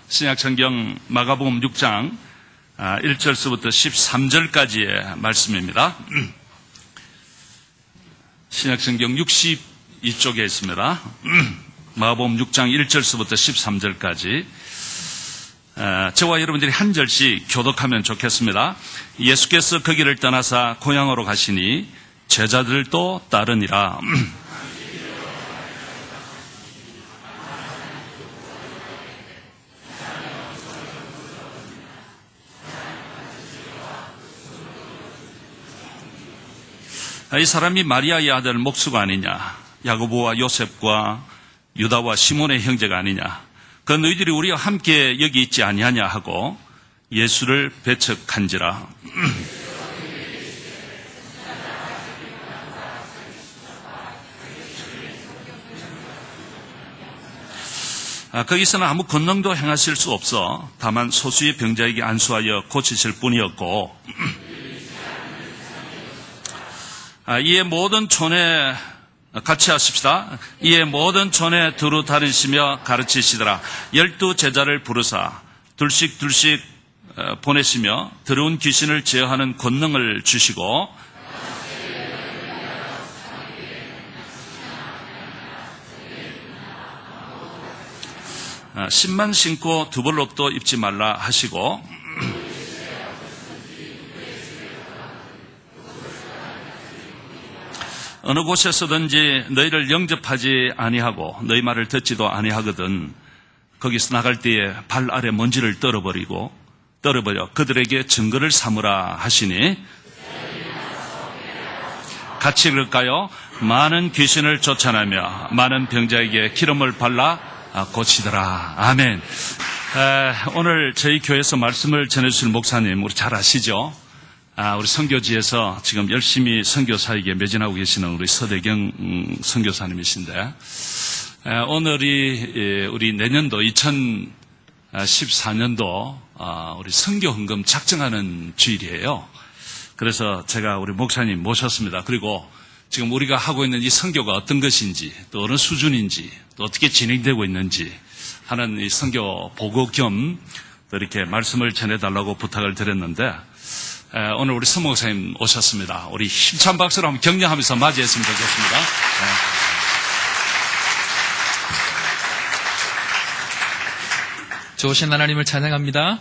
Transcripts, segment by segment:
신약성경 마가복음 6장 1절서부터 13절까지의 말씀입니다. 신약성경 62쪽에 있습니다. 마가복음 6장 1절서부터 13절까지 저와 여러분들이 한 절씩 교독하면 좋겠습니다. 예수께서 거기를 떠나사 고향으로 가시니 제자들도 따르니라. 이 사람이 마리아의 아들 목수가 아니냐, 야고보와 요셉과 유다와 시몬의 형제가 아니냐, 그 너희들이 우리와 함께 여기 있지 아니하냐 하고 예수를 배척한지라. 거기서는 아무 권능도 행하실 수 없어 다만 소수의 병자에게 안수하여 고치실 뿐이었고, 이에 모든 촌에 같이 하십시다. 이에 모든 촌에 두루 다니시며 가르치시더라. 12 제자를 부르사 둘씩 보내시며 더러운 귀신을 제어하는 권능을 주시고, 신만 신고 두벌록도 입지 말라 하시고, 어느 곳에서든지 너희를 영접하지 아니하고 너희 말을 듣지도 아니하거든 거기서 나갈 때에 발 아래 먼지를 떨어버려 그들에게 증거를 삼으라 하시니, 같이 읽을까요? 많은 귀신을 쫓아내며 많은 병자에게 기름을 발라 고치더라. 아멘. 오늘 저희 교회에서 말씀을 전해주실 목사님 우리 잘 아시죠? 우리 선교지에서 지금 열심히 선교사에게 매진하고 계시는 우리 서대경 선교사님이신데, 오늘이 우리 내년도 2014년도 우리 선교헌금 작정하는 주일이에요. 그래서 제가 우리 목사님 모셨습니다. 그리고 지금 우리가 하고 있는 이 선교가 어떤 것인지, 또 어느 수준인지, 또 어떻게 진행되고 있는지 하는 이 선교 보고 겸 이렇게 말씀을 전해달라고 부탁을 드렸는데, 오늘 우리 서 목사님 오셨습니다. 우리 힘찬 박수로 한번 격려하면서 맞이했으면 좋겠습니다. 좋으신 하나님을 찬양합니다.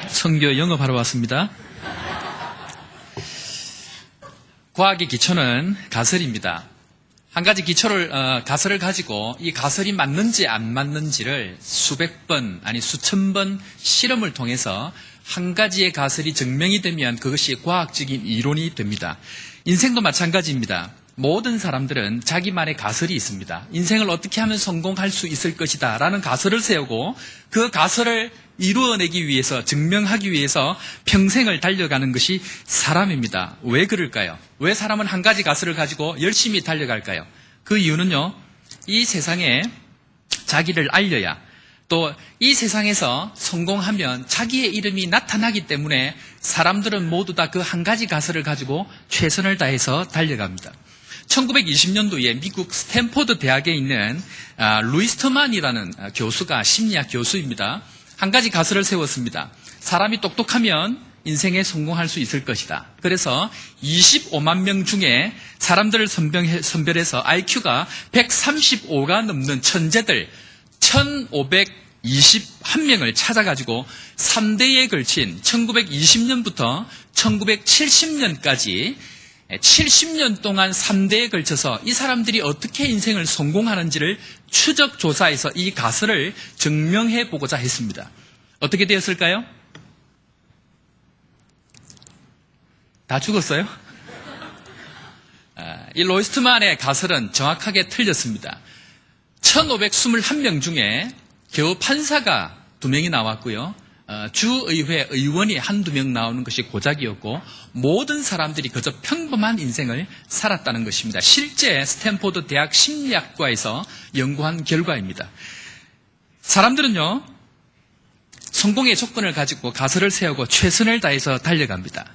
선교 영업하러 왔습니다. 과학의 기초는 가설입니다. 한 가지 가설을 가지고 이 가설이 맞는지 안 맞는지를 수백 번, 아니 수천 번 실험을 통해서 한 가지의 가설이 증명이 되면 그것이 과학적인 이론이 됩니다. 인생도 마찬가지입니다. 모든 사람들은 자기만의 가설이 있습니다. 인생을 어떻게 하면 성공할 수 있을 것이다 라는 가설을 세우고 그 가설을 이루어내기 위해서, 증명하기 위해서 평생을 달려가는 것이 사람입니다. 왜 그럴까요? 왜 사람은 한 가지 가설을 가지고 열심히 달려갈까요? 그 이유는요, 이 세상에 자기를 알려야, 또 이 세상에서 성공하면 자기의 이름이 나타나기 때문에 사람들은 모두 다 그 한 가지 가설을 가지고 최선을 다해서 달려갑니다. 1920년도에 미국 스탠포드 대학에 있는 루이스터만이라는 교수가 심리학 교수입니다. 한 가지 가설을 세웠습니다. 사람이 똑똑하면 인생에 성공할 수 있을 것이다. 그래서 25만 명 중에 사람들을 선별해서 IQ가 135가 넘는 천재들 1521명을 찾아가지고 3대에 걸친 1920년부터 1970년까지 70년 동안 3대에 걸쳐서 이 사람들이 어떻게 인생을 성공하는지를 추적 조사해서 이 가설을 증명해 보고자 했습니다. 어떻게 되었을까요? 다 죽었어요? 이 로이스트만의 가설은 정확하게 틀렸습니다. 1521명 중에 겨우 판사가 2명이 나왔고요. 주의회 의원이 한두 명 나오는 것이 고작이었고, 모든 사람들이 그저 평범한 인생을 살았다는 것입니다. 실제 스탠포드 대학 심리학과에서 연구한 결과입니다. 사람들은요, 성공의 조건을 가지고 가설을 세우고 최선을 다해서 달려갑니다.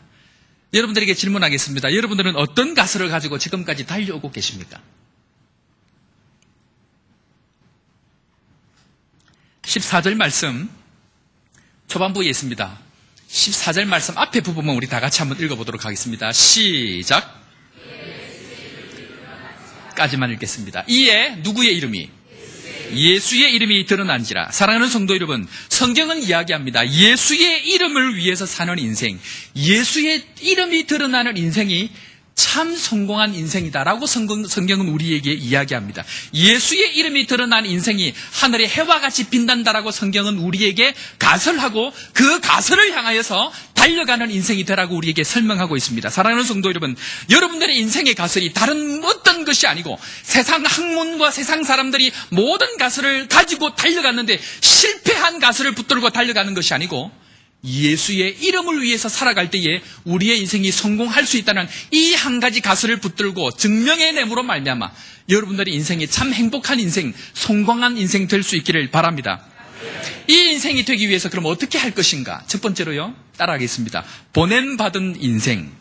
여러분들에게 질문하겠습니다. 여러분들은 어떤 가설을 가지고 지금까지 달려오고 계십니까? 14절 말씀 초반부에 있습니다. 14절 말씀 앞에 부분만 우리 다 같이 한번 읽어보도록 하겠습니다. 시작. 까지만 읽겠습니다. 이에 누구의 이름이? 예수의 이름이 드러난지라. 사랑하는 성도 여러분, 성경은 이야기합니다. 예수의 이름을 위해서 사는 인생, 예수의 이름이 드러나는 인생이 참 성공한 인생이다라고 성경은 우리에게 이야기합니다. 예수의 이름이 드러난 인생이 하늘의 해와 같이 빛난다라고 성경은 우리에게 가설하고 그 가설을 향하여서 달려가는 인생이 되라고 우리에게 설명하고 있습니다. 사랑하는 성도 여러분, 여러분들의 인생의 가설이 다른 어떤 것이 아니고 세상 학문과 세상 사람들이 모든 가설을 가지고 달려갔는데 실패한 가설을 붙들고 달려가는 것이 아니고 예수의 이름을 위해서 살아갈 때에 우리의 인생이 성공할 수 있다는 이 한 가지 가설을 붙들고 증명의 내므로 말미암아 여러분들의 인생이 참 행복한 인생, 성공한 인생 될 수 있기를 바랍니다. 이 인생이 되기 위해서 그럼 어떻게 할 것인가? 첫 번째로요, 따라하겠습니다. 보냄받은 인생.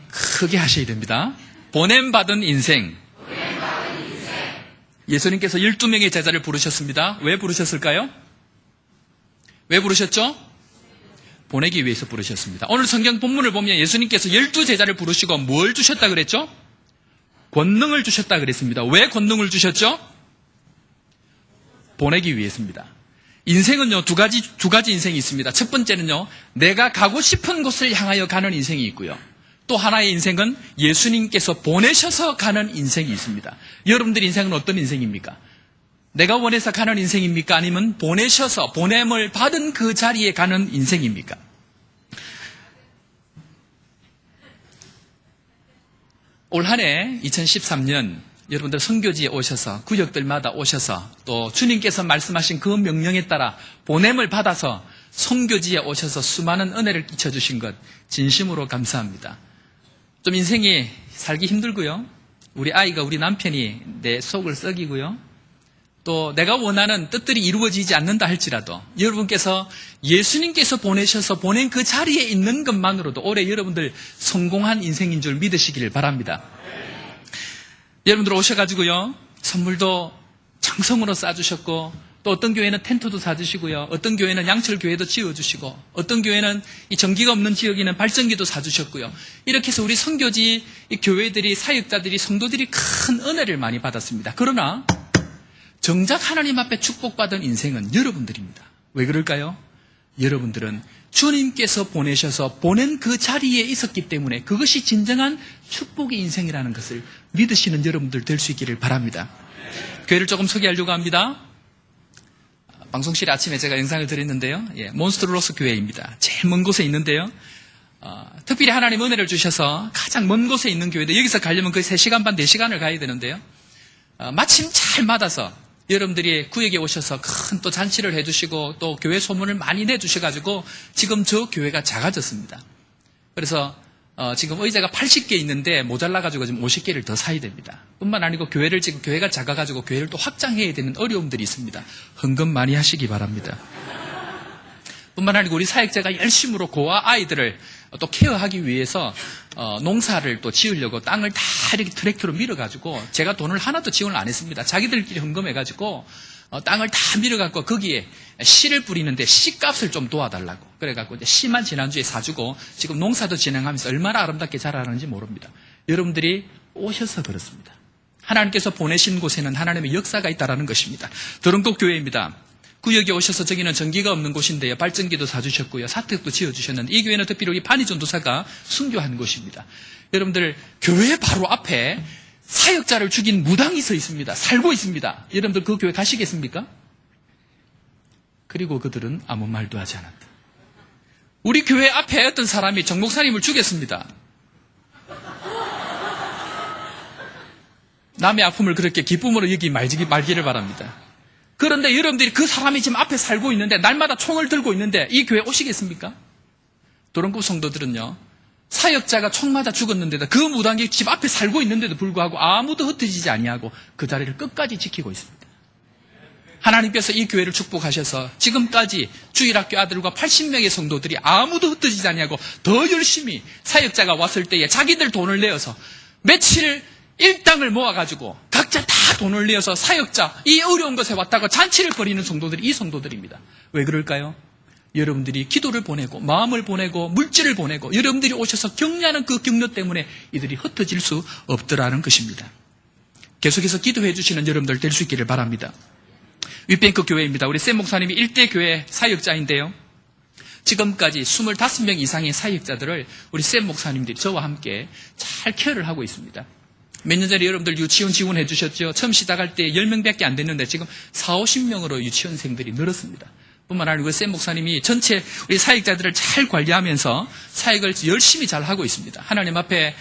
크게 하셔야 됩니다. 보냄받은 인생. 예수님께서 12명의 제자를 부르셨습니다. 왜 부르셨을까요? 왜 부르셨죠? 보내기 위해서 부르셨습니다. 오늘 성경 본문을 보면 예수님께서 12제자를 부르시고 뭘 주셨다 그랬죠? 권능을 주셨다 그랬습니다. 왜 권능을 주셨죠? 보내기 위해서입니다. 인생은요, 두 가지 인생이 있습니다. 첫 번째는요, 내가 가고 싶은 곳을 향하여 가는 인생이 있고요. 또 하나의 인생은 예수님께서 보내셔서 가는 인생이 있습니다. 여러분들 인생은 어떤 인생입니까? 내가 원해서 가는 인생입니까? 아니면 보내셔서 보냄을 받은 그 자리에 가는 인생입니까? 올 한 해 2013년 여러분들 선교지에 오셔서 구역들마다 오셔서 또 주님께서 말씀하신 그 명령에 따라 보냄을 받아서 선교지에 오셔서 수많은 은혜를 끼쳐주신 것 진심으로 감사합니다. 좀 인생이 살기 힘들고요. 우리 아이가 우리 남편이 내 속을 썩이고요. 또 내가 원하는 뜻들이 이루어지지 않는다 할지라도 여러분께서 예수님께서 보내셔서 보낸 그 자리에 있는 것만으로도 올해 여러분들 성공한 인생인 줄 믿으시기를 바랍니다. 여러분들 오셔가지고요, 선물도 정성으로 싸주셨고 또 어떤 교회는 텐트도 사주시고요, 어떤 교회는 양철교회도 지어주시고 어떤 교회는 이 전기가 없는 지역에는 발전기도 사주셨고요. 이렇게 해서 우리 선교지 이 교회들이, 사역자들이, 성도들이 큰 은혜를 많이 받았습니다. 그러나 정작 하나님 앞에 축복받은 인생은 여러분들입니다. 왜 그럴까요? 여러분들은 주님께서 보내셔서 보낸 그 자리에 있었기 때문에 그것이 진정한 축복의 인생이라는 것을 믿으시는 여러분들 될 수 있기를 바랍니다. 교회를 조금 소개하려고 합니다. 방송실에 아침에 제가 영상을 드렸는데요. 몬스터로스 교회입니다. 제일 먼 곳에 있는데요. 특별히 하나님 은혜를 주셔서 가장 먼 곳에 있는 교회인데 여기서 가려면 거의 3시간 반, 4시간을 가야 되는데요. 마침 잘 맞아서 여러분들이 구역에 오셔서 큰 또 잔치를 해주시고 또 교회 소문을 많이 내주셔가지고 지금 저 교회가 작아졌습니다. 그래서 지금 의자가 80개 있는데 모자라가지고 지금 50개를 더 사야 됩니다. 뿐만 아니고 지금 교회가 작아가지고 교회를 또 확장해야 되는 어려움들이 있습니다. 헌금 많이 하시기 바랍니다. 뿐만 아니고 우리 사역자가 열심으로 고아 아이들을 또 케어하기 위해서 농사를 또 지으려고 땅을 다 이렇게 트랙터로 밀어가지고 제가 돈을 하나도 지원을 안 했습니다. 자기들끼리 헌금해가지고 땅을 다 밀어갖고 거기에 씨를 뿌리는데 씨값을 좀 도와달라고 그래갖고 이제 씨만 지난주에 사주고 지금 농사도 진행하면서 얼마나 아름답게 자라는지 모릅니다. 여러분들이 오셔서 그렇습니다. 하나님께서 보내신 곳에는 하나님의 역사가 있다는 것입니다. 도롱국 교회입니다. 구역에 오셔서 저기는 전기가 없는 곳인데요. 발전기도 사주셨고요. 사택도 지어주셨는데 이 교회는 특별히 우리 반이 전도사가 순교한 곳입니다. 여러분들 교회 바로 앞에 사역자를 죽인 무당이 서 있습니다. 살고 있습니다. 여러분들 그 교회 가시겠습니까? 그리고 그들은 아무 말도 하지 않았다. 우리 교회 앞에 어떤 사람이 정 목사님을 죽였습니다. 남의 아픔을 그렇게 기쁨으로 여기 말기를 바랍니다. 그런데 여러분들이 그 사람이 지금 앞에 살고 있는데 날마다 총을 들고 있는데 이 교회 오시겠습니까? 도롱국 성도들은요, 사역자가 총 맞아 죽었는데도 그 무당이 집 앞에 살고 있는데도 불구하고 아무도 흩어지지 아니하고 그 자리를 끝까지 지키고 있습니다. 하나님께서 이 교회를 축복하셔서 지금까지 주일학교 아들과 80명의 성도들이 아무도 흩어지지 아니하고 더 열심히 사역자가 왔을 때에 자기들 돈을 내어서 며칠 일당을 모아가지고 각자 다 돈을 내어서 사역자, 이 어려운 것에 왔다가 잔치를 벌이는 성도들이 이 성도들입니다. 왜 그럴까요? 여러분들이 기도를 보내고 마음을 보내고 물질을 보내고 여러분들이 오셔서 격려하는 그 격려 때문에 이들이 흩어질 수 없더라는 것입니다. 계속해서 기도해 주시는 여러분들 될 수 있기를 바랍니다. 윗뱅크 교회입니다. 우리 샘 목사님이 일대 교회 사역자인데요. 지금까지 25명 이상의 사역자들을 우리 샘 목사님들이 저와 함께 잘 케어를 하고 있습니다. 몇 년 전에 여러분들 유치원 지원해 주셨죠? 처음 시작할 때 10명밖에 안 됐는데 지금 40~50명으로 유치원생들이 늘었습니다. 뿐만 아니고 샘 목사님이 전체 우리 사역자들을 잘 관리하면서 사역을 열심히 잘 하고 있습니다. 하나님 앞에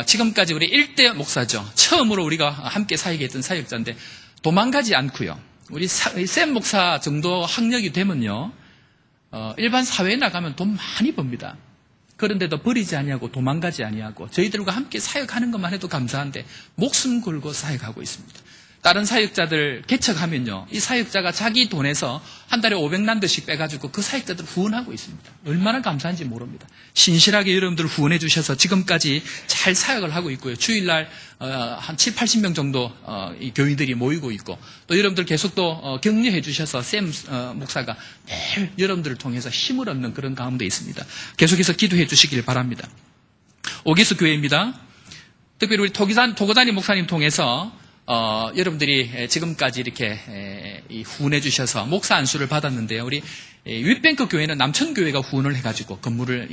지금까지 우리 1대 목사죠. 처음으로 우리가 함께 사역했던 사역자인데 도망가지 않고요. 우리 샘 목사 정도 학력이 되면요. 일반 사회에 나가면 돈 많이 법니다. 그런데도 버리지 아니하고 도망가지 아니하고 저희들과 함께 사역하는 것만 해도 감사한데 목숨 걸고 사역하고 있습니다. 다른 사역자들 개척하면요. 이 사역자가 자기 돈에서 한 달에 500란드씩 빼가지고 그 사역자들 후원하고 있습니다. 얼마나 감사한지 모릅니다. 신실하게 여러분들 후원해 주셔서 지금까지 잘 사역을 하고 있고요. 주일날 한 70~80명 정도 이 교인들이 모이고 있고 또 여러분들 계속 또 격려해 주셔서 샘 목사가 매일 여러분들을 통해서 힘을 얻는 그런 가운데 있습니다. 계속해서 기도해 주시길 바랍니다. 오기수 교회입니다. 특별히 우리 도고다니 목사님 통해서 여러분들이 지금까지 이렇게 후원해 주셔서 목사 안수를 받았는데요. 우리 윗뱅크 교회는 남천교회가 후원을 해가지고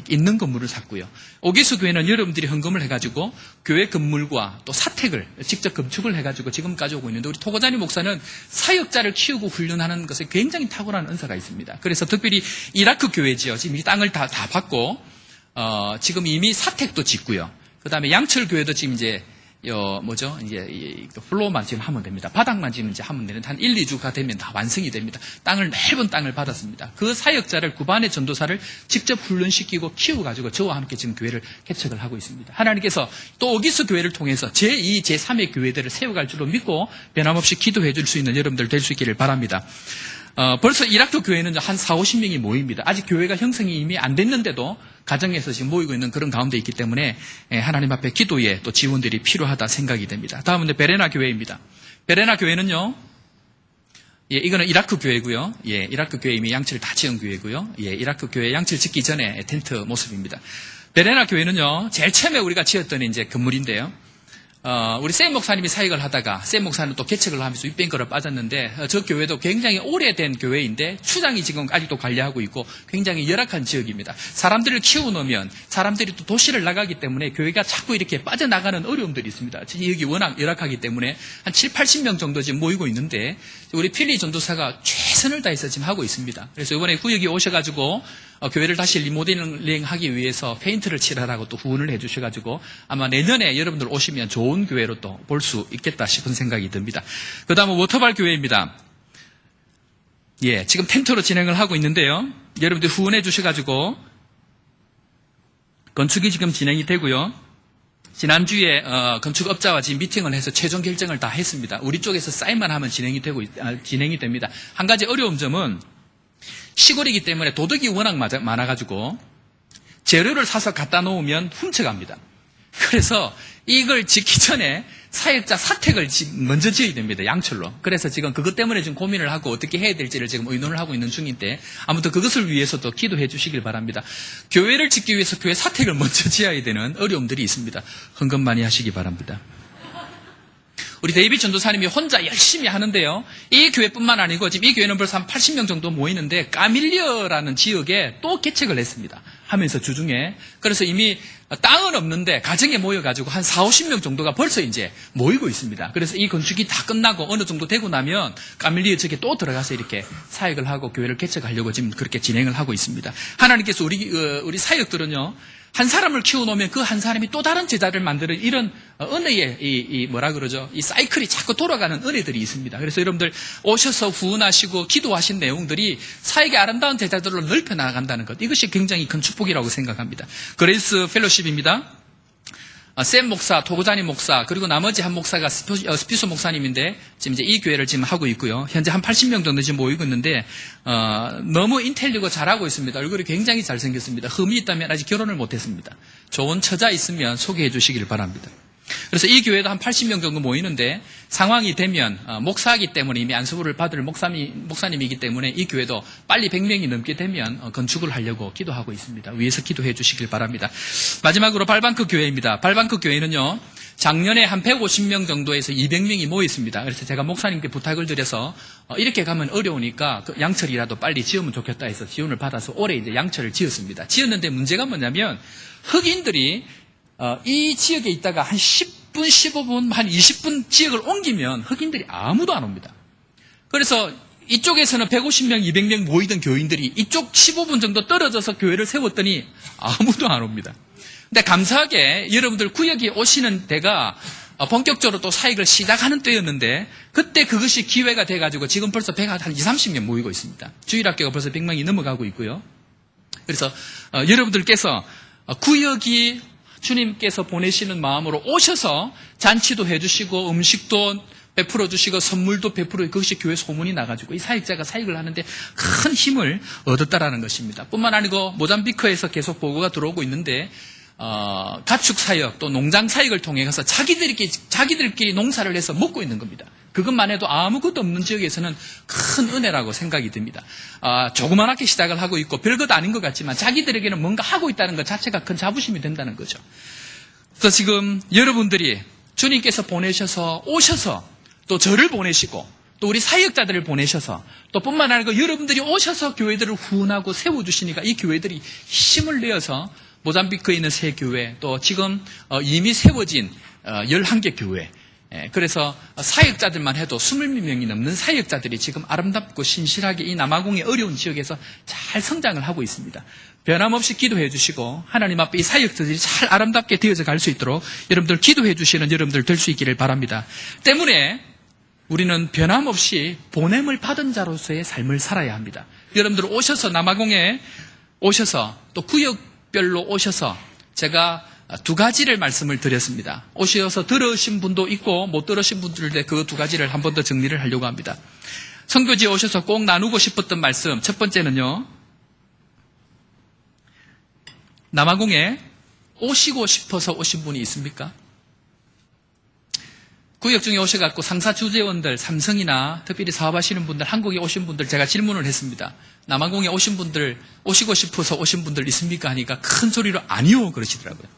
있는 건물을 샀고요. 오기수 교회는 여러분들이 헌금을 해가지고 교회 건물과 또 사택을 직접 건축을 해가지고 지금까지 오고 있는데 우리 토고자니 목사는 사역자를 키우고 훈련하는 것에 굉장히 탁월한 은사가 있습니다. 그래서 특별히 이라크 교회지요. 지금 이 땅을 다 받고 지금 이미 사택도 짓고요. 그 다음에 양철 교회도 지금 이제 플로어만 지금 하면 됩니다. 바닥만 지금 이제 하면 되는데 한 1~2주가 되면 다 완성이 됩니다. 넓은 땅을 받았습니다. 그 사역자를 구반의 전도사를 직접 훈련시키고 키워가지고 저와 함께 지금 교회를 개척을 하고 있습니다. 하나님께서 또 오기수 교회를 통해서 제2, 제3의 교회들을 세워갈 줄로 믿고 변함없이 기도해 줄 수 있는 여러분들 될 수 있기를 바랍니다. 벌써 이라크 교회는 한 40~50명이 모입니다. 아직 교회가 형성이 이미 안 됐는데도 가정에서 지금 모이고 있는 그런 가운데 있기 때문에 하나님 앞에 기도에 또 지원들이 필요하다 생각이 됩니다. 다음은 베레나 교회입니다. 베레나 교회는요, 이거는 이라크 교회고요. 이라크 교회 이미 양치를 다 지은 교회고요. 이라크 교회 양치를 짓기 전에 텐트 모습입니다. 베레나 교회는요, 제일 처음에 우리가 지었던 이제 건물인데요. 우리 샘 목사님이 사역을 하다가 샘 목사는 또 개척을 하면서 윗뱅크로 빠졌는데 저 교회도 굉장히 오래된 교회인데 추장이 지금 아직도 관리하고 있고 굉장히 열악한 지역입니다. 사람들을 키워놓으면 사람들이 또 도시를 나가기 때문에 교회가 자꾸 이렇게 빠져나가는 어려움들이 있습니다. 지역이 워낙 열악하기 때문에 한 70~80명 정도 지금 모이고 있는데 우리 필리 전도사가 최선을 다해서 지금 하고 있습니다. 그래서 이번에 구역에 오셔가지고 교회를 다시 리모델링 하기 위해서 페인트를 칠하라고 또 후원을 해주셔가지고 아마 내년에 여러분들 오시면 좋은 교회로 또 볼 수 있겠다 싶은 생각이 듭니다. 그 다음은 워터발 교회입니다. 지금 텐트로 진행을 하고 있는데요. 여러분들 후원해 주셔가지고 건축이 지금 진행이 되고요. 지난주에 건축업자와 지금 미팅을 해서 최종 결정을 다 했습니다. 우리 쪽에서 사인만 하면 진행이 됩니다. 한 가지 어려운 점은 시골이기 때문에 도둑이 워낙 많아가지고 재료를 사서 갖다 놓으면 훔쳐갑니다. 그래서 이걸 짓기 전에 사역자 사택을 먼저 지어야 됩니다. 양철로. 그래서 지금 그것 때문에 지금 고민을 하고 어떻게 해야 될지를 지금 의논을 하고 있는 중인데 아무튼 그것을 위해서도 기도해 주시길 바랍니다. 교회를 짓기 위해서 교회 사택을 먼저 지어야 되는 어려움들이 있습니다. 헌금 많이 하시기 바랍니다. 우리 데이빗 전도사님이 혼자 열심히 하는데요. 이 교회뿐만 아니고 지금 이 교회는 벌써 한 80명 정도 모이는데 까밀리어라는 지역에 또 개척을 했습니다. 하면서 주중에. 그래서 이미 땅은 없는데 가정에 모여가지고 한 40~50명 정도가 벌써 이제 모이고 있습니다. 그래서 이 건축이 다 끝나고 어느 정도 되고 나면 까밀리어 지역에 또 들어가서 이렇게 사역을 하고 교회를 개척하려고 지금 그렇게 진행을 하고 있습니다. 하나님께서 우리 사역들은요. 한 사람을 키워놓으면 그 한 사람이 또 다른 제자를 만드는 이런 은혜의 이 사이클이 자꾸 돌아가는 은혜들이 있습니다. 그래서 여러분들 오셔서 후원하시고 기도하신 내용들이 사역의 아름다운 제자들로 넓혀 나간다는 것, 이것이 굉장히 큰 축복이라고 생각합니다. 그레이스 펠로십입니다. 샘 목사, 토고자니 목사, 그리고 나머지 한 목사가 스피소 목사님인데, 지금 이제 이 교회를 지금 하고 있고요. 현재 한 80명 정도 지금 모이고 있는데, 너무 인텔리고 잘하고 있습니다. 얼굴이 굉장히 잘생겼습니다. 흠이 있다면 아직 결혼을 못했습니다. 좋은 처자 있으면 소개해 주시길 바랍니다. 그래서 이 교회도 한 80명 정도 모이는데 상황이 되면 목사이기 때문에 이미 안수부를 받을 목사님이기 때문에 이 교회도 빨리 100명이 넘게 되면 건축을 하려고 기도하고 있습니다. 위에서 기도해 주시길 바랍니다. 마지막으로 발방크 교회입니다. 발방크 교회는요. 작년에 한 150명 정도에서 200명이 모였습니다. 그래서 제가 목사님께 부탁을 드려서 이렇게 가면 어려우니까 그 양철이라도 빨리 지으면 좋겠다 해서 지원을 받아서 올해 이제 양철을 지었습니다. 지었는데 문제가 뭐냐면 흑인들이 이 지역에 있다가 한 10분, 15분, 한 20분 지역을 옮기면 흑인들이 아무도 안 옵니다. 그래서 이쪽에서는 150명, 200명 모이던 교인들이 이쪽 15분 정도 떨어져서 교회를 세웠더니 아무도 안 옵니다. 근데 감사하게 여러분들 구역에 오시는 때가 본격적으로 또 사역을 시작하는 때였는데 그때 그것이 기회가 돼가지고 지금 벌써 한 20, 30명 모이고 있습니다. 주일학교가 벌써 100명이 넘어가고 있고요. 그래서 여러분들께서 구역이 주님께서 보내시는 마음으로 오셔서 잔치도 해주시고 음식도 베풀어 주시고 선물도 베풀어 그것이 교회 소문이 나가지고 이 사역자가 사역을 하는데 큰 힘을 얻었다라는 것입니다. 뿐만 아니고 모잠비크에서 계속 보고가 들어오고 있는데 가축 사역 또 농장 사역을 통해서 자기들끼리 농사를 해서 먹고 있는 겁니다. 그것만 해도 아무것도 없는 지역에서는 큰 은혜라고 생각이 듭니다. 조그만하게 시작을 하고 있고 별것 아닌 것 같지만 자기들에게는 뭔가 하고 있다는 것 자체가 큰 자부심이 된다는 거죠. 그래서 지금 여러분들이 주님께서 보내셔서 오셔서 또 저를 보내시고 또 우리 사역자들을 보내셔서 또 뿐만 아니고 여러분들이 오셔서 교회들을 후원하고 세워주시니까 이 교회들이 힘을 내어서 모잠비크에 있는 새 교회 또 지금 이미 세워진 11개 교회 그래서 사역자들만 해도 20명이 넘는 사역자들이 지금 아름답고 신실하게 이 남아공의 어려운 지역에서 잘 성장을 하고 있습니다. 변함없이 기도해 주시고 하나님 앞에 이 사역자들이 잘 아름답게 되어져 갈 수 있도록 여러분들 기도해 주시는 여러분들 될 수 있기를 바랍니다. 때문에 우리는 변함없이 보냄을 받은 자로서의 삶을 살아야 합니다. 여러분들 오셔서 남아공에 오셔서 또 구역별로 오셔서 제가 2가지를 말씀을 드렸습니다. 오셔서 들으신 분도 있고 못 들으신 분들인데 그 2가지를 한 번 더 정리를 하려고 합니다. 선교지에 오셔서 꼭 나누고 싶었던 말씀 첫 번째는요. 남아공에 오시고 싶어서 오신 분이 있습니까? 구역 중에 오셔갖고 상사 주재원들, 삼성이나 특별히 사업하시는 분들, 한국에 오신 분들 제가 질문을 했습니다. 남아공에 오신 분들, 오시고 싶어서 오신 분들 있습니까? 하니까 큰 소리로 아니요 그러시더라고요.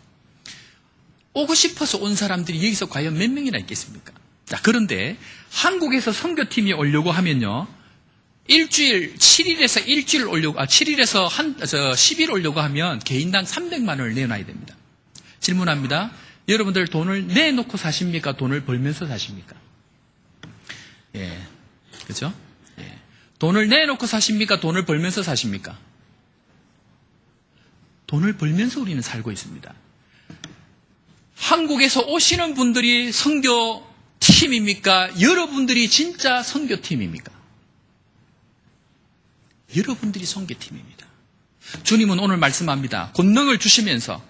오고 싶어서 온 사람들이 여기서 과연 몇 명이나 있겠습니까? 자, 그런데 한국에서 선교팀이 오려고 하면요. 7일에서 10일 오려고 하면 개인당 300만 원을 내놔야 됩니다. 질문합니다. 여러분들 돈을 내놓고 사십니까? 돈을 벌면서 사십니까? 예. 그죠? 예. 돈을 내놓고 사십니까? 돈을 벌면서 사십니까? 돈을 벌면서 우리는 살고 있습니다. 한국에서 오시는 분들이 선교팀입니까? 여러분들이 진짜 선교팀입니까? 여러분들이 선교팀입니다. 주님은 오늘 말씀합니다. 권능을 주시면서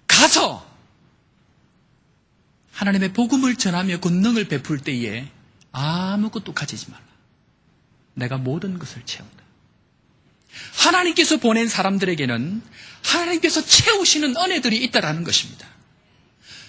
가서 하나님의 복음을 전하며 권능을 베풀 때에 아무것도 가지지 말라. 내가 모든 것을 채운다. 하나님께서 보낸 사람들에게는 하나님께서 채우시는 은혜들이 있다라는 것입니다.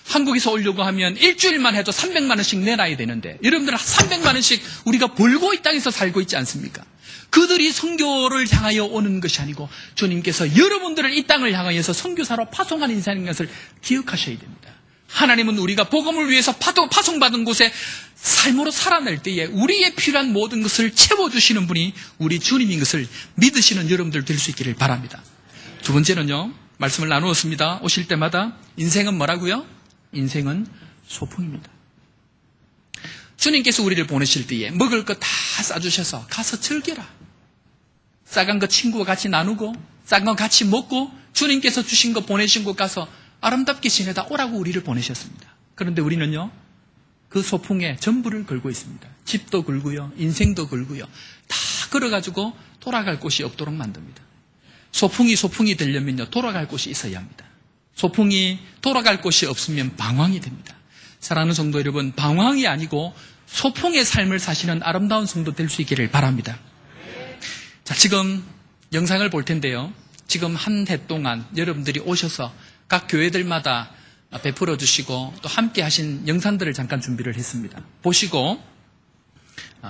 한국에서 오려고 하면 일주일만 해도 300만 원씩 내놔야 되는데 여러분들 300만 원씩 우리가 벌고 이 땅에서 살고 있지 않습니까? 그들이 선교를 향하여 오는 것이 아니고 주님께서 여러분들을 이 땅을 향하여서 선교사로 파송한 인생인 것을 기억하셔야 됩니다. 하나님은 우리가 복음을 위해서 파송받은 곳에 삶으로 살아낼 때에 우리의 필요한 모든 것을 채워주시는 분이 우리 주님인 것을 믿으시는 여러분들 될 수 있기를 바랍니다. 두 번째는요. 말씀을 나누었습니다. 오실 때마다 인생은 뭐라고요? 인생은 소풍입니다. 주님께서 우리를 보내실 때에 먹을 것 다 싸주셔서 가서 즐겨라. 싸간 거 친구와 같이 나누고 싼 거 같이 먹고 주님께서 주신 거 보내신 곳 가서 아름답게 지내다 오라고 우리를 보내셨습니다. 그런데 우리는요. 그 소풍에 전부를 걸고 있습니다. 집도 걸고요. 인생도 걸고요. 다 걸어가지고 돌아갈 곳이 없도록 만듭니다. 소풍이 되려면요. 돌아갈 곳이 있어야 합니다. 소풍이 돌아갈 곳이 없으면 방황이 됩니다. 사랑하는 성도 여러분, 방황이 아니고 소풍의 삶을 사시는 아름다운 성도 될 수 있기를 바랍니다. 자, 지금 영상을 볼 텐데요. 지금 한 해 동안 여러분들이 오셔서 각 교회들마다 베풀어 주시고 또 함께 하신 영상들을 잠깐 준비를 했습니다. 보시고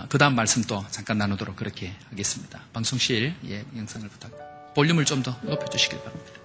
그 다음 말씀 또 잠깐 나누도록 그렇게 하겠습니다. 방송실 영상을 부탁드립니다. 볼륨을 좀 더 높여주시길 바랍니다.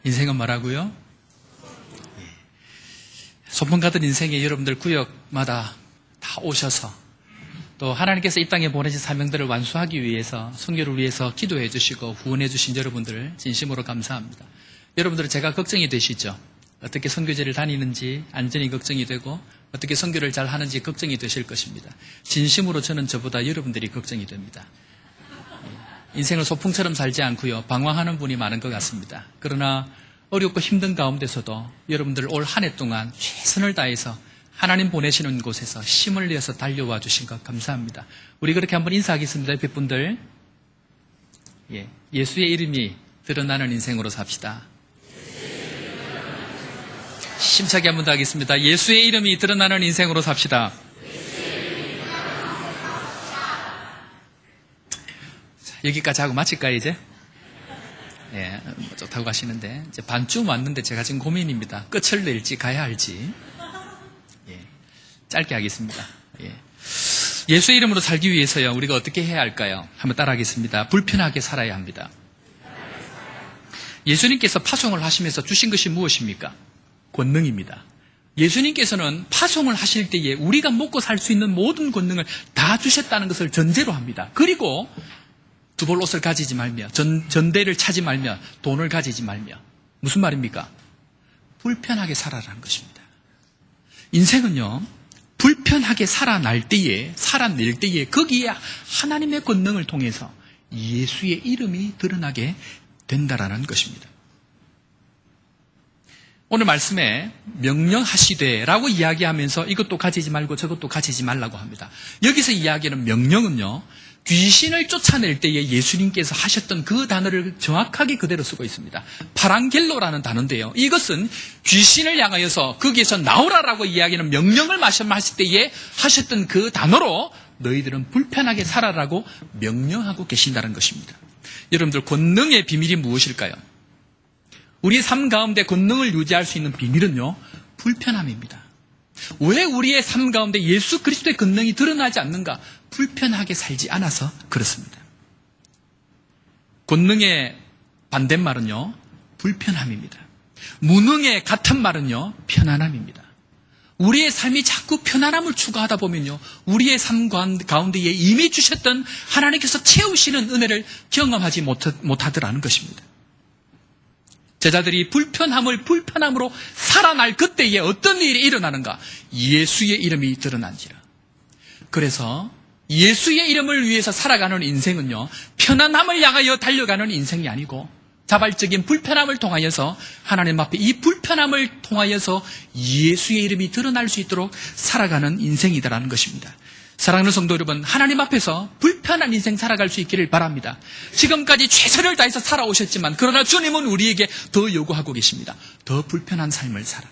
인생은 뭐라고요? 소풍 가던 인생에 여러분들 구역마다 다 오셔서 또 하나님께서 이 땅에 보내신 사명들을 완수하기 위해서 선교를 위해서 기도해 주시고 후원해 주신 여러분들을 진심으로 감사합니다. 여러분들은 제가 걱정이 되시죠? 어떻게 선교제를 다니는지 안전이 걱정이 되고 어떻게 선교를 잘 하는지 걱정이 되실 것입니다. 진심으로 저는 저보다 여러분들이 걱정이 됩니다. 인생을 소풍처럼 살지 않고요. 방황하는 분이 많은 것 같습니다. 그러나 어렵고 힘든 가운데서도 여러분들 올 한 해 동안 최선을 다해서 하나님 보내시는 곳에서 힘을 내서 달려와 주신 것 감사합니다. 우리 그렇게 한번 인사하겠습니다. 옆에 분들. 예수의 이름이 드러나는 인생으로 삽시다. 힘차게 한번 더 하겠습니다. 예수의 이름이 드러나는 인생으로 삽시다. 자, 여기까지 하고 마칠까요, 이제? 좋다고 하시는데, 이제 반쯤 왔는데 제가 지금 고민입니다. 끝을 낼지 가야 할지. 짧게 하겠습니다. 예수의 이름으로 살기 위해서요, 우리가 어떻게 해야 할까요? 한번 따라하겠습니다. 불편하게 살아야 합니다. 예수님께서 파송을 하시면서 주신 것이 무엇입니까? 권능입니다. 예수님께서는 파송을 하실 때에 우리가 먹고 살 수 있는 모든 권능을 다 주셨다는 것을 전제로 합니다. 그리고 두 벌 옷을 가지지 말며 전대를 차지 말며 돈을 가지지 말며 무슨 말입니까? 불편하게 살아라는 것입니다. 인생은요, 불편하게 살아낼 때에 거기에 하나님의 권능을 통해서 예수의 이름이 드러나게 된다라는 것입니다. 오늘 말씀에 명령하시되라고 이야기하면서 이것도 가지지 말고 저것도 가지지 말라고 합니다. 여기서 이야기하는 명령은요, 귀신을 쫓아낼 때에 예수님께서 하셨던 그 단어를 정확하게 그대로 쓰고 있습니다. 파랑겔로라는 단어인데요. 이것은 귀신을 향하여서 거기에서 나오라라고 이야기하는 명령을 말씀하실 때에 하셨던 그 단어로 너희들은 불편하게 살아라고 명령하고 계신다는 것입니다. 여러분들, 권능의 비밀이 무엇일까요? 우리의 삶 가운데 권능을 유지할 수 있는 비밀은요, 불편함입니다. 왜 우리의 삶 가운데 예수 그리스도의 권능이 드러나지 않는가? 불편하게 살지 않아서 그렇습니다. 권능의 반대말은요, 불편함입니다. 무능의 같은 말은요, 편안함입니다. 우리의 삶이 자꾸 편안함을 추구하다 보면요, 우리의 삶 가운데에 이미 주셨던 하나님께서 채우시는 은혜를 경험하지 못하더라는 것입니다. 제자들이 불편함으로 살아날 그때에 어떤 일이 일어나는가? 예수의 이름이 드러난지라. 그래서 예수의 이름을 위해서 살아가는 인생은요, 편안함을 향하여 달려가는 인생이 아니고 자발적인 불편함을 통하여서 하나님 앞에 이 불편함을 통하여서 예수의 이름이 드러날 수 있도록 살아가는 인생이다라는 것입니다. 사랑하는 성도 여러분, 하나님 앞에서 불편한 인생 살아갈 수 있기를 바랍니다. 지금까지 최선을 다해서 살아오셨지만 그러나 주님은 우리에게 더 요구하고 계십니다. 더 불편한 삶을 살아라.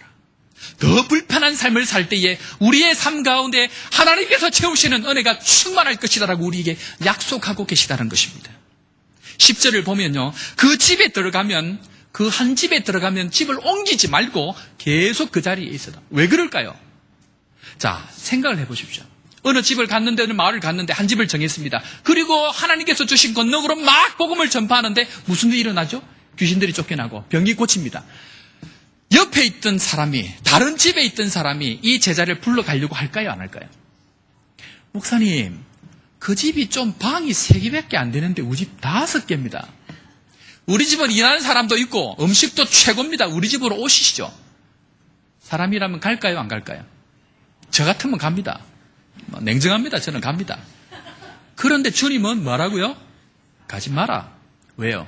더 불편한 삶을 살 때에 우리의 삶 가운데 하나님께서 채우시는 은혜가 충만할 것이다라고 우리에게 약속하고 계시다는 것입니다. 10절을 보면요, 그 집에 들어가면, 그 한 집에 들어가면 집을 옮기지 말고 계속 그 자리에 있어라. 왜 그럴까요? 자, 생각을 해보십시오. 어느 집을 갔는데, 어느 마을을 갔는데 한 집을 정했습니다. 그리고 하나님께서 주신 권능으로 막 복음을 전파하는데 무슨 일이 일어나죠? 귀신들이 쫓겨나고 병이 고칩니다. 옆에 있던 사람이, 다른 집에 있던 사람이 이 제자를 불러가려고 할까요, 안 할까요? 목사님, 그 집이 좀 방이 3개밖에 안 되는데 우리 집 5개입니다. 우리 집은 일하는 사람도 있고 음식도 최고입니다. 우리 집으로 오시죠. 사람이라면 갈까요, 안 갈까요? 저 같으면 갑니다. 냉정합니다. 저는 갑니다. 그런데 주님은 뭐라고요? 가지 마라. 왜요?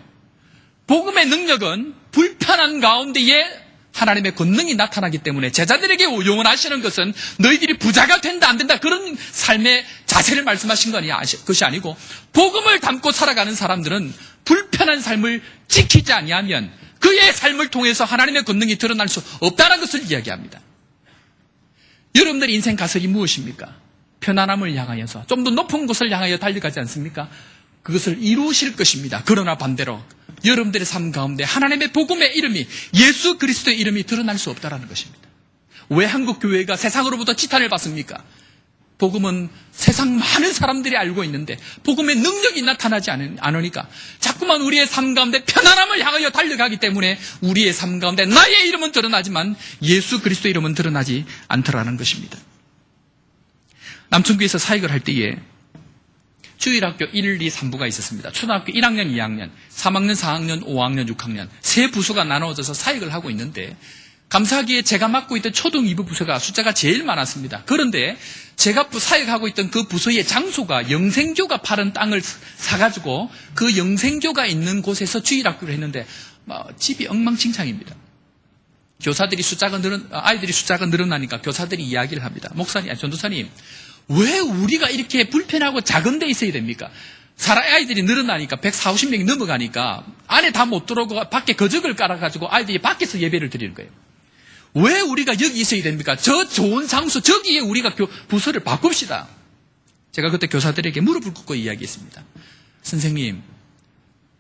복음의 능력은 불편한 가운데에 하나님의 권능이 나타나기 때문에 제자들에게 용언하시는 것은 너희들이 부자가 된다 안 된다 그런 삶의 자세를 말씀하신 것이 아니고, 복음을 담고 살아가는 사람들은 불편한 삶을 지키지 아니하면 그의 삶을 통해서 하나님의 권능이 드러날 수 없다는 것을 이야기합니다. 여러분들의 인생 가설이 무엇입니까? 편안함을 향하여서 좀 더 높은 곳을 향하여 달려가지 않습니까? 그것을 이루실 것입니다. 그러나 반대로 여러분들의 삶 가운데 하나님의 복음의 이름이, 예수 그리스도의 이름이 드러날 수 없다는 것입니다. 왜 한국 교회가 세상으로부터 지탄을 받습니까? 복음은 세상 많은 사람들이 알고 있는데 복음의 능력이 나타나지 않으니까 자꾸만 우리의 삶 가운데 편안함을 향하여 달려가기 때문에 우리의 삶 가운데 나의 이름은 드러나지만 예수 그리스도의 이름은 드러나지 않더라는 것입니다. 남천교에서 사역을 할 때에 주일학교 1, 2, 3부가 있었습니다. 초등학교 1학년, 2학년, 3학년, 4학년, 5학년, 6학년 세 부서가 나누어져서 사역을 하고 있는데 감사하기에 제가 맡고 있던 초등 2부 부서가 숫자가 제일 많았습니다. 그런데 제가 사역하고 있던 그 부서의 장소가 영생교가 파는 땅을 사가지고 그 영생교가 있는 곳에서 주일학교를 했는데 집이 엉망진창입니다. 아이들이 숫자가 늘어나니까 교사들이 이야기를 합니다. 목사님, 전도사님, 왜 우리가 이렇게 불편하고 작은 데 있어야 됩니까? 아이들이 늘어나니까 140명이 넘어가니까 안에 다 못 들어오고 밖에 거적을 깔아가지고 아이들이 밖에서 예배를 드리는 거예요. 왜 우리가 여기 있어야 됩니까? 저 좋은 장소, 저기에 우리가 부서를 바꿉시다. 제가 그때 교사들에게 무릎을 꿇고 이야기했습니다. 선생님,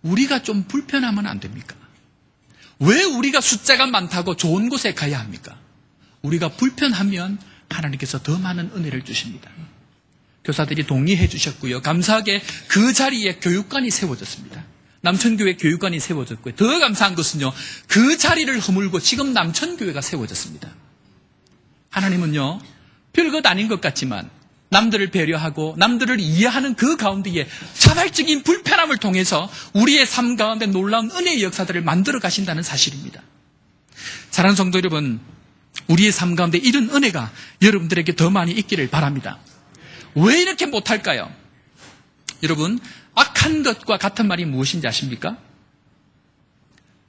우리가 좀 불편하면 안 됩니까? 왜 우리가 숫자가 많다고 좋은 곳에 가야 합니까? 우리가 불편하면 하나님께서 더 많은 은혜를 주십니다. 교사들이 동의해 주셨고요. 감사하게 그 자리에 교육관이 세워졌습니다. 남천교회 교육관이 세워졌고요. 더 감사한 것은요, 그 자리를 허물고 지금 남천교회가 세워졌습니다. 하나님은요, 별것 아닌 것 같지만 남들을 배려하고 남들을 이해하는 그 가운데에 자발적인 불편함을 통해서 우리의 삶 가운데 놀라운 은혜의 역사들을 만들어 가신다는 사실입니다. 사랑하는 성도 여러분, 우리의 삶 가운데 이런 은혜가 여러분들에게 더 많이 있기를 바랍니다. 왜 이렇게 못할까요? 여러분, 악한 것과 같은 말이 무엇인지 아십니까?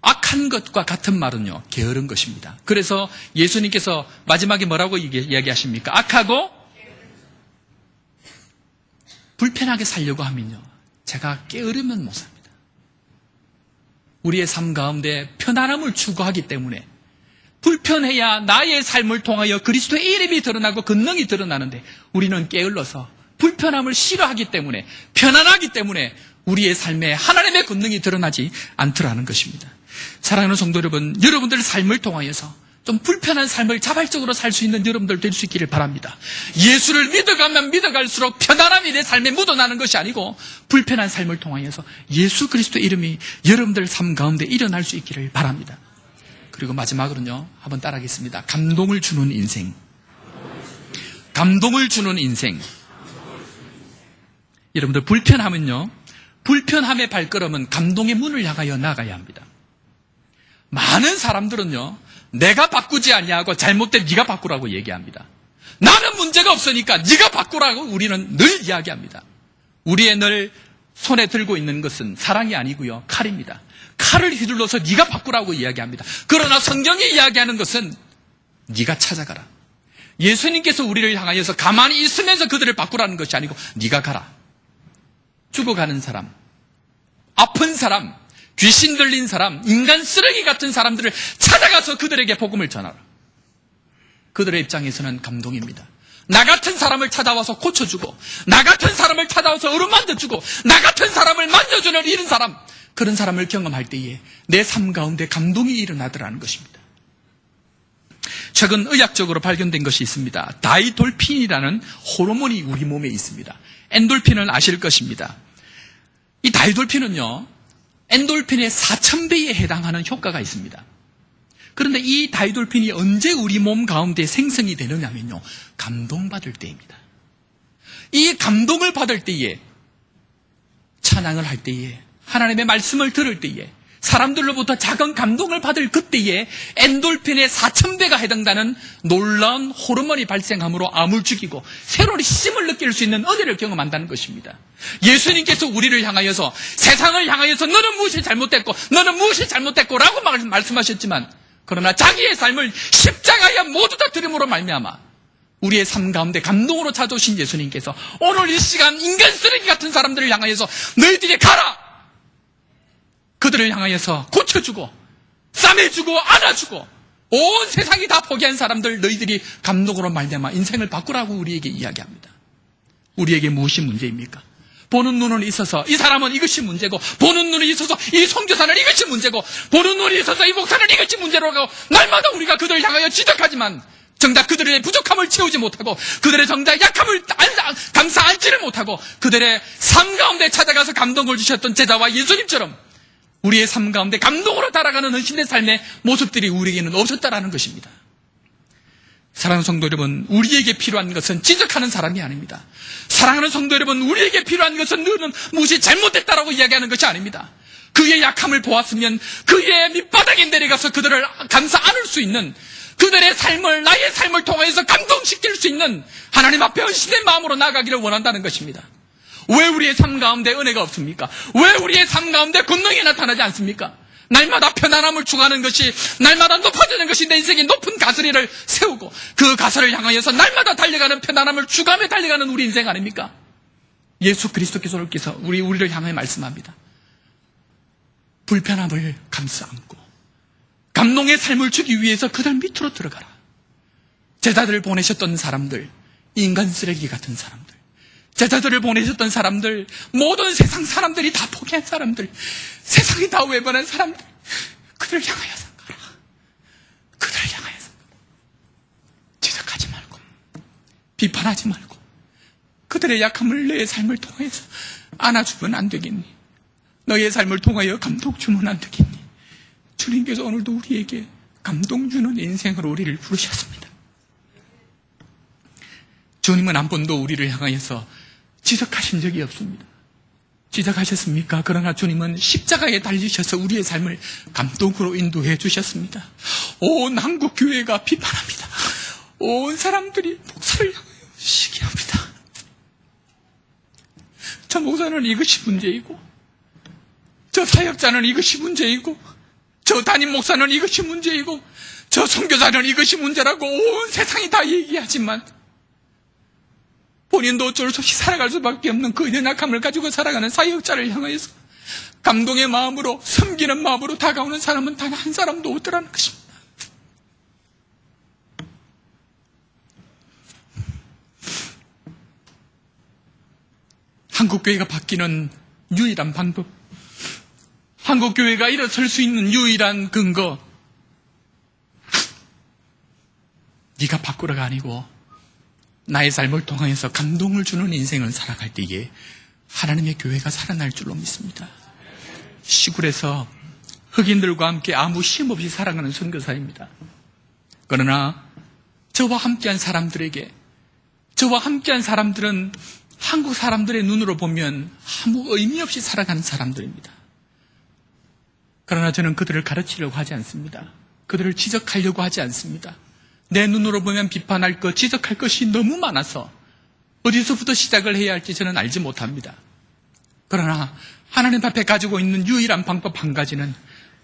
악한 것과 같은 말은요, 게으른 것입니다. 그래서 예수님께서 마지막에 뭐라고 이야기하십니까? 악하고 불편하게 살려고 하면요, 제가 게으르면 못 삽니다. 우리의 삶 가운데 편안함을 추구하기 때문에 불편해야 나의 삶을 통하여 그리스도의 이름이 드러나고 권능이 드러나는데 우리는 게을러서 불편함을 싫어하기 때문에, 편안하기 때문에 우리의 삶에 하나님의 권능이 드러나지 않더라는 것입니다. 사랑하는 성도 여러분, 여러분들 삶을 통하여서 좀 불편한 삶을 자발적으로 살 수 있는 여러분들 될 수 있기를 바랍니다. 예수를 믿어가면 믿어갈수록 편안함이 내 삶에 묻어나는 것이 아니고 불편한 삶을 통하여서 예수 그리스도의 이름이 여러분들 삶 가운데 일어날 수 있기를 바랍니다. 그리고 마지막으로는요, 한번 따라하겠습니다. 감동을 주는 인생. 감동을 주는 인생. 여러분들 불편하면요, 불편함의 발걸음은 감동의 문을 향하여 나가야 합니다. 많은 사람들은요, 내가 바꾸지 아니하고 잘못된 네가 바꾸라고 얘기합니다. 나는 문제가 없으니까 네가 바꾸라고 우리는 늘 이야기합니다. 우리의 늘 손에 들고 있는 것은 사랑이 아니고요, 칼입니다. 칼을 휘둘러서 네가 바꾸라고 이야기합니다. 그러나 성경이 이야기하는 것은 네가 찾아가라. 예수님께서 우리를 향하여서 가만히 있으면서 그들을 바꾸라는 것이 아니고 네가 가라. 죽어가는 사람, 아픈 사람, 귀신 들린 사람, 인간 쓰레기 같은 사람들을 찾아가서 그들에게 복음을 전하라. 그들의 입장에서는 감동입니다. 나 같은 사람을 찾아와서 고쳐주고, 나 같은 사람을 찾아와서 어루만져주고, 나 같은 사람을 만져주는 이런 사람, 그런 사람을 경험할 때에 내 삶 가운데 감동이 일어나더라는 것입니다. 최근 의학적으로 발견된 것이 있습니다. 다이돌핀이라는 호르몬이 우리 몸에 있습니다. 엔돌핀을 아실 것입니다. 이 다이돌핀은요, 엔돌핀의 4000배에 해당하는 효과가 있습니다. 그런데 이 다이돌핀이 언제 우리 몸 가운데 생성이 되느냐면요, 감동받을 때입니다. 이 감동을 받을 때에, 찬양을 할 때에, 하나님의 말씀을 들을 때에, 사람들로부터 작은 감동을 받을 그때에 엔돌핀의 4000배가 해당되는 놀라운 호르몬이 발생함으로 암을 죽이고 새로운 힘을 느낄 수 있는 은혜를 경험한다는 것입니다. 예수님께서 우리를 향하여서, 세상을 향하여서 너는 무엇이 잘못됐고 너는 무엇이 잘못됐고 라고 말씀하셨지만, 그러나 자기의 삶을 십자가에 모두 다 드림으로 말미암아 우리의 삶 가운데 감동으로 찾아오신 예수님께서 오늘 이 시간 인간 쓰레기 같은 사람들을 향하여서 너희들이 가라! 그들을 향하여서 고쳐주고 싸매주고 안아주고 온 세상이 다 포기한 사람들 너희들이 감동으로 말미암아 인생을 바꾸라고 우리에게 이야기합니다. 우리에게 무엇이 문제입니까? 보는 눈은 있어서 이 사람은 이것이 문제고, 보는 눈이 있어서 이 선교사는 이것이 문제고, 보는 눈이 있어서 이 목사는 이것이 문제라고 날마다 우리가 그들을 향하여 지적하지만 정작 그들의 부족함을 채우지 못하고 그들의 정작 약함을 감싸 안지를 못하고 그들의 삶 가운데 찾아가서 감동을 주셨던 제자와 예수님처럼 우리의 삶 가운데 감동으로 달아가는 헌신된 삶의 모습들이 우리에게는 없었다라는 것입니다. 사랑하는 성도 여러분, 우리에게 필요한 것은 지적하는 사람이 아닙니다. 사랑하는 성도 여러분, 우리에게 필요한 것은 너는 무엇이 잘못됐다라고 이야기하는 것이 아닙니다. 그의 약함을 보았으면 그의 밑바닥에 내려가서 그들을 감싸 안을 수 있는, 그들의 삶을 나의 삶을 통해서 감동시킬 수 있는 하나님 앞에 헌신된 마음으로 나아가기를 원한다는 것입니다. 왜 우리의 삶 가운데 은혜가 없습니까? 왜 우리의 삶 가운데 권능이 나타나지 않습니까? 날마다 편안함을 추구하는 것이, 날마다 높아지는 것이 내 인생의 높은 가설이를 세우고 그 가설을 향하여서 날마다 달려가는 편안함을 추구하며 달려가는 우리 인생 아닙니까? 예수 그리스도께서 우리를 향해 말씀합니다. 불편함을 감싸 안고 감동의 삶을 주기 위해서 그들 밑으로 들어가라. 제자들을 보내셨던 사람들, 인간 쓰레기 같은 사람들, 제자들을 보내셨던 사람들, 모든 세상 사람들이 다 포기한 사람들, 세상이 다 외면한 사람들, 그들을 향하여서 가라. 그들을 향하여서 지적하지 말고 비판하지 말고 그들의 약함을 내 삶을 통해서 안아주면 안 되겠니? 너의 삶을 통하여 감동 주면 안 되겠니? 주님께서 오늘도 우리에게 감동 주는 인생으로 우리를 부르셨습니다. 주님은 한 번도 우리를 향하여서 지적하신 적이 없습니다. 지적하셨습니까? 그러나 주님은 십자가에 달리셔서 우리의 삶을 감동으로 인도해 주셨습니다. 온 한국 교회가 비판합니다. 온 사람들이 목사를 향하여 시기합니다. 저 목사는 이것이 문제이고, 저 사역자는 이것이 문제이고, 저 담임 목사는 이것이 문제이고, 저 선교사는 이것이 문제라고 온 세상이 다 얘기하지만 본인도 어쩔 수 없이 살아갈 수밖에 없는 그 연약함을 가지고 살아가는 사역자를 향하여서 감동의 마음으로, 섬기는 마음으로 다가오는 사람은 단 한 사람도 없더라는 것입니다. 한국교회가 바뀌는 유일한 방법, 한국교회가 일어설 수 있는 유일한 근거, 네가 바꾸러가 아니고 나의 삶을 통해서 감동을 주는 인생을 살아갈 때에 하나님의 교회가 살아날 줄로 믿습니다. 시골에서 흑인들과 함께 아무 쉼 없이 살아가는 선교사입니다. 그러나 저와 함께한 사람들에게, 저와 함께한 사람들은 한국 사람들의 눈으로 보면 아무 의미 없이 살아가는 사람들입니다. 그러나 저는 그들을 가르치려고 하지 않습니다. 그들을 지적하려고 하지 않습니다. 내 눈으로 보면 비판할 것, 지적할 것이 너무 많아서 어디서부터 시작을 해야 할지 저는 알지 못합니다. 그러나 하나님 앞에 가지고 있는 유일한 방법 한 가지는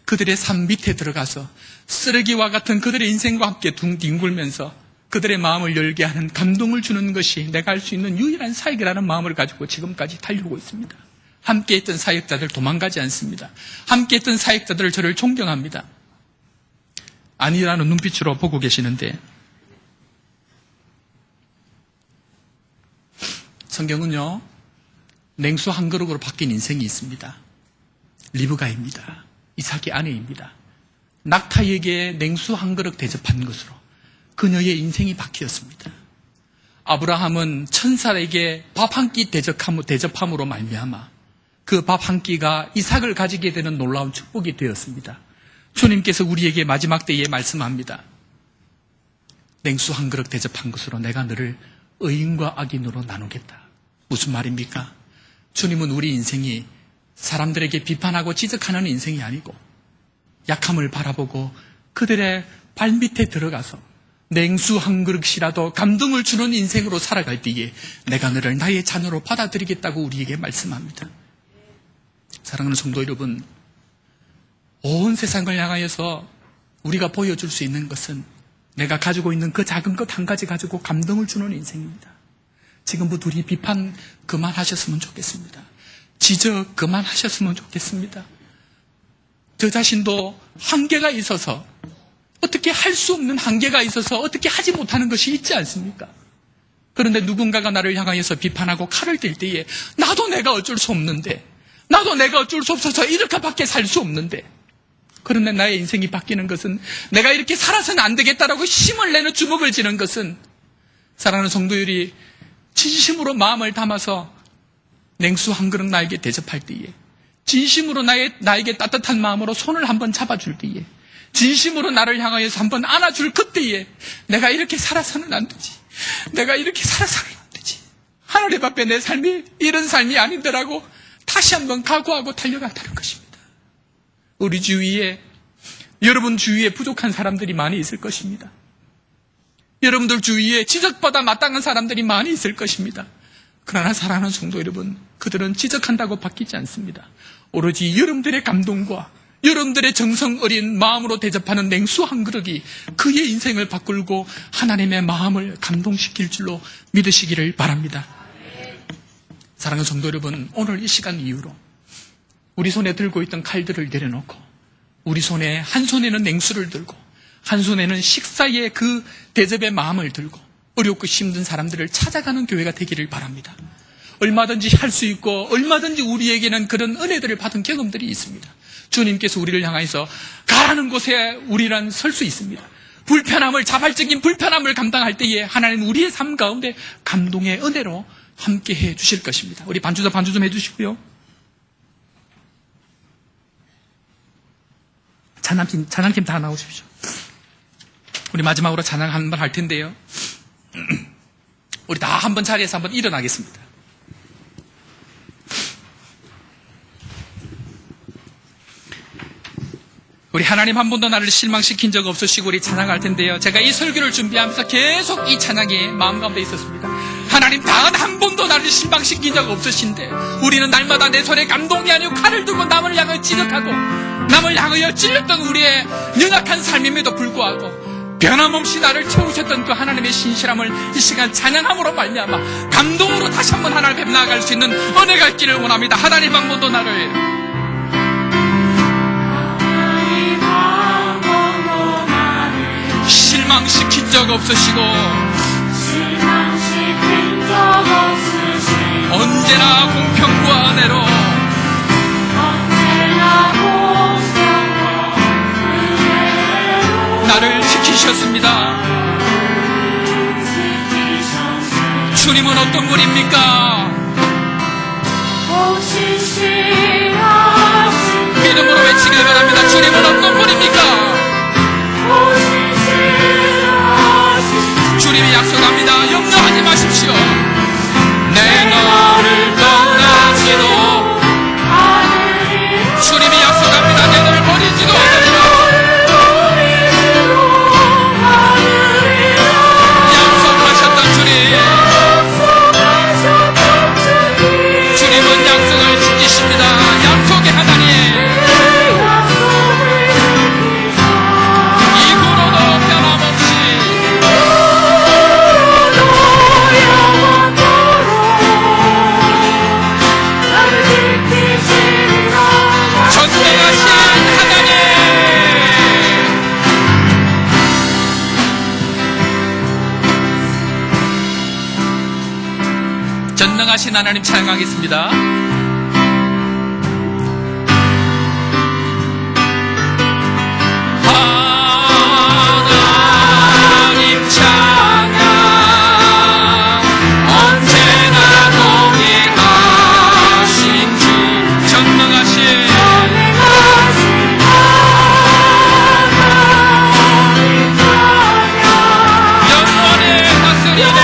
그들의 삶 밑에 들어가서 쓰레기와 같은 그들의 인생과 함께 뒹굴면서 그들의 마음을 열게 하는, 감동을 주는 것이 내가 할 수 있는 유일한 사역이라는 마음을 가지고 지금까지 달려오고 있습니다. 함께했던 사역자들 도망가지 않습니다. 함께했던 사역자들을 저를 존경합니다. 아니라는 눈빛으로 보고 계시는데, 성경은요, 냉수 한 그릇으로 바뀐 인생이 있습니다. 리브가입니다. 이삭의 아내입니다. 낙타에게 냉수 한 그릇 대접한 것으로 그녀의 인생이 바뀌었습니다. 아브라함은 천사에게 밥 한 끼 대접함으로 말미암아 그 밥 한 끼가 이삭을 가지게 되는 놀라운 축복이 되었습니다. 주님께서 우리에게 마지막 때에 말씀합니다. 냉수 한 그릇 대접한 것으로 내가 너를 의인과 악인으로 나누겠다. 무슨 말입니까? 주님은 우리 인생이 사람들에게 비판하고 지적하는 인생이 아니고 약함을 바라보고 그들의 발밑에 들어가서 냉수 한 그릇이라도 감동을 주는 인생으로 살아갈 때에 내가 너를 나의 자녀로 받아들이겠다고 우리에게 말씀합니다. 사랑하는 성도 여러분, 온 세상을 향하여서 우리가 보여줄 수 있는 것은 내가 가지고 있는 그 작은 것 한 가지 가지고 감동을 주는 인생입니다. 지금부터 우리 비판 그만하셨으면 좋겠습니다. 지적 그만하셨으면 좋겠습니다. 저 자신도 한계가 있어서, 어떻게 할 수 없는 한계가 있어서 어떻게 하지 못하는 것이 있지 않습니까? 그런데 누군가가 나를 향하여서 비판하고 칼을 들 때에 나도 내가 어쩔 수 없는데, 나도 내가 어쩔 수 없어서 이렇게밖에 살 수 없는데, 그런데 나의 인생이 바뀌는 것은, 내가 이렇게 살아서는 안 되겠다라고 힘을 내는 주먹을 쥐는 것은, 사랑하는 성도들이 진심으로 마음을 담아서 냉수 한 그릇 나에게 대접할 때에, 진심으로 나에게 따뜻한 마음으로 손을 한번 잡아줄 때에, 진심으로 나를 향하여서 한번 안아줄 그때에, 내가 이렇게 살아서는 안 되지, 내가 이렇게 살아서는 안 되지, 하나님 앞에 내 삶이 이런 삶이 아닌데라고 다시 한번 각오하고 달려간다는 것입니다. 우리 주위에, 여러분 주위에 부족한 사람들이 많이 있을 것입니다. 여러분들 주위에 지적받아 마땅한 사람들이 많이 있을 것입니다. 그러나 사랑하는 성도 여러분, 그들은 지적한다고 바뀌지 않습니다. 오로지 여러분들의 감동과 여러분들의 정성 어린 마음으로 대접하는 냉수 한 그릇이 그의 인생을 바꾸고 하나님의 마음을 감동시킬 줄로 믿으시기를 바랍니다. 사랑하는 성도 여러분, 오늘 이 시간 이후로 우리 손에 들고 있던 칼들을 내려놓고, 우리 손에, 한 손에는 냉수를 들고 한 손에는 식사의 그 대접의 마음을 들고 어렵고 힘든 사람들을 찾아가는 교회가 되기를 바랍니다. 얼마든지 할 수 있고 얼마든지 우리에게는 그런 은혜들을 받은 경험들이 있습니다. 주님께서 우리를 향해서 가라는 곳에 우리란 설 수 있습니다. 불편함을, 자발적인 불편함을 감당할 때에 하나님 우리의 삶 가운데 감동의 은혜로 함께 해 주실 것입니다. 우리 반주 좀 해주시고요. 찬양팀 다 나오십시오. 우리 마지막으로 찬양 한 번 할 텐데요. 우리 다 한번 자리에서 한번 일어나겠습니다. 우리 하나님 한 번도 나를 실망시킨 적 없으시고 우리 찬양할 텐데요. 제가 이 설교를 준비하면서 계속 이 찬양이 마음 가운데 있었습니다. 하나님 단 한 번도 나를 실망시킨 적 없으신데 우리는 날마다 내 손에 감동이 아니고 칼을 들고 남을 향하여 찌르하고 남을 향하여 찔렸던 우리의 연약한 삶임에도 불구하고 변함없이 나를 채우셨던 그 하나님의 신실함을 이 시간 찬양함으로 말미암아 감동으로 다시 한번 하나님 앞에 나아갈 수 있는 은혜가 있기를 원합니다. 하나님 한 번도 나를 실망시킨 적 없으시고 언제나 공평과 은혜로 나를 지키셨습니다. 주님은 어떤 분입니까? 믿음으로 외치길 바랍니다. 주님은 어떤 분입니까? 주님이 약속합니다. 염려하지 마십시오. 내 너를 떠나지도 주님이 약속합니다. 내 너를 버리지도 않으리라. 약속하셨던 주님, 주님은 약속을 지키십니다. 약속의 하나님, 이후로도 변함없이 전능하신 하나님 찬양하겠습니다. 하나님 찬양 언제나 동행하신 주 전능하신 영원히 다스리네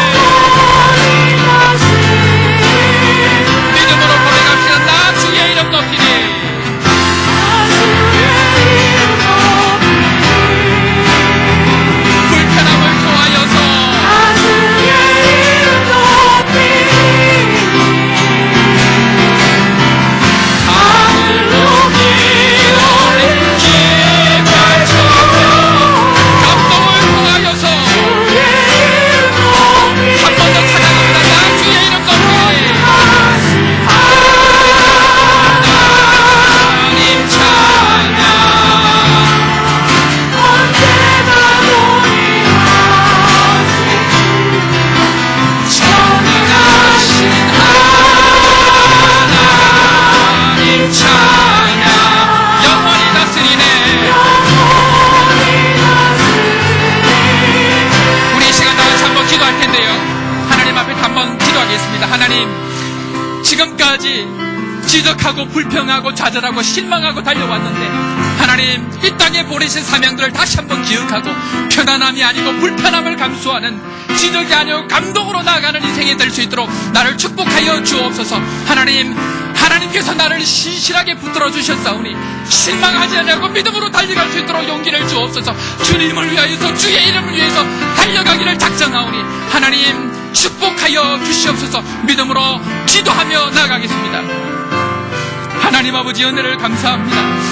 믿음으로 지금까지 지적하고 불평하고 좌절하고 실망하고 달려왔는데 하나님 이 땅에 보내신 사명들을 다시 한번 기억하고 편안함이 아니고 불편함을 감수하는 지적이 아니고 감동으로 나아가는 인생이 될 수 있도록 나를 축복하여 주옵소서. 하나님께서 나를 신실하게 붙들어 주셨사오니 실망하지 않고 믿음으로 달려갈 수 있도록 용기를 주옵소서. 주님을 위하여서 주의 이름을 위해서 달려가기를 작정하오니 하나님 축복하여 주시옵소서. 믿음으로 기도하며 나아가겠습니다. 하나님 아버지 은혜를 감사합니다.